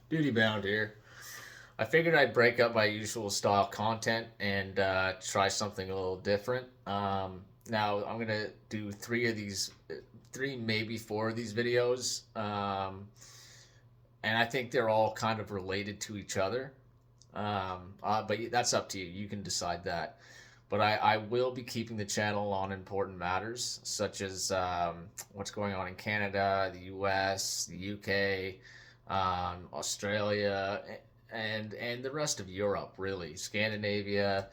Duty bound here. I figured I'd break up my usual style content and try something a little different. Now I'm gonna do three maybe four of these videos, and I think they're all kind of related to each other. But that's up to you. You can decide that. But I will be keeping the channel on important matters such as what's going on in Canada, the U.S., the U.K., Australia, and the rest of Europe, really, Scandinavia,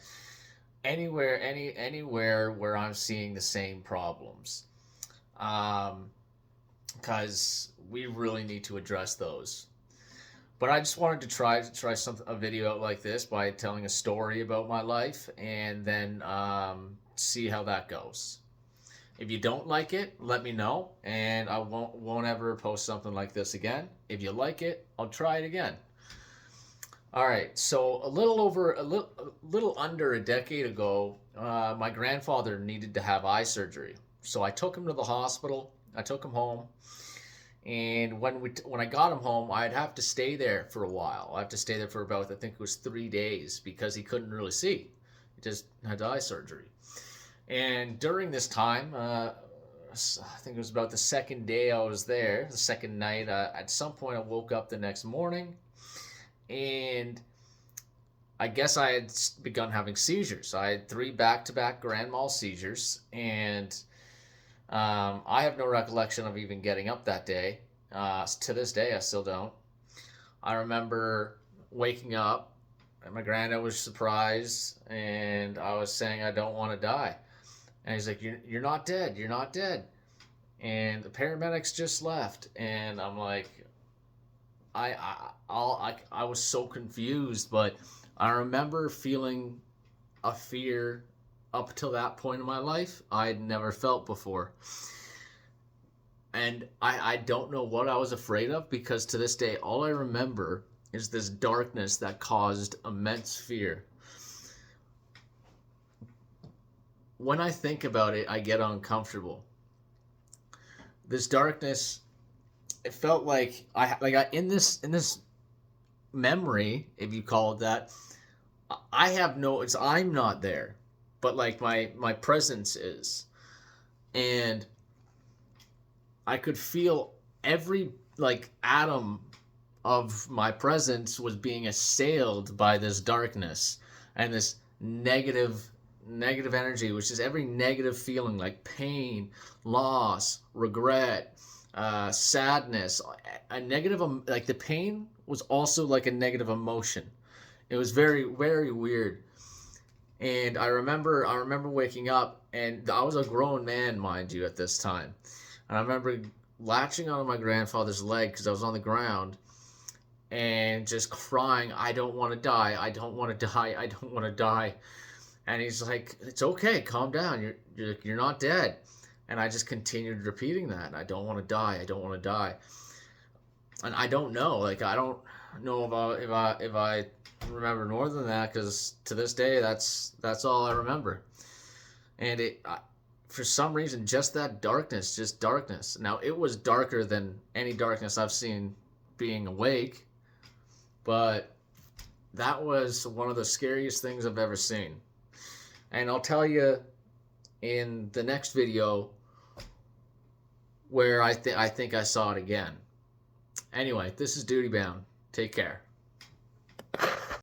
anywhere where I'm seeing the same problems, because we really need to address those. But I just wanted to try a video out like this by telling a story about my life and then see how that goes. If you don't like it, let me know, and I won't ever post something like this again. If you like it, I'll try it again. All right, so a little under a decade ago, my grandfather needed to have eye surgery. So I took him to the hospital. I took him home, and when I got him home, I'd have to stay there for a while. I have to stay there for about, I think it was 3 days, because he couldn't really see. He just had eye surgery. And during this time, I think it was about the second day I was there, the second night. At some point, I woke up the next morning, and I guess I had begun having seizures. I had three back-to-back grand mal seizures, and I have no recollection of even getting up that day. To this day, I still don't. I remember waking up, and my granddad was surprised, and I was saying I don't want to die. And he's like, you're not dead. You're not dead. And the paramedics just left. And I'm like, I was so confused. But I remember feeling a fear up till that point in my life I had never felt before. And I don't know what I was afraid of, because to this day, all I remember is this darkness that caused immense fear. When I think about it, I get uncomfortable. This darkness, it felt like in this memory, if you call it that, I have no, it's, I'm not there, but like my presence is, and I could feel every like atom of my presence was being assailed by this darkness and this negative energy, which is every negative feeling like pain, loss, regret, sadness, a negative, like the pain was also like a negative emotion. It was very, very weird. And I remember waking up, and I was a grown man, mind you, at this time. And I remember latching onto my grandfather's leg because I was on the ground and just crying, I don't want to die, I don't want to die, I don't want to die. And he's like, it's okay, calm down, you're not dead. And I just continued repeating that. I don't want to die, I don't want to die. And I don't know, like I don't know if I remember more than that, because to this day that's all I remember. And for some reason, just that darkness, just darkness. Now it was darker than any darkness I've seen being awake, but that was one of the scariest things I've ever seen. And I'll tell you in the next video where I think I saw it again. Anyway, this is Duty Bound. Take care.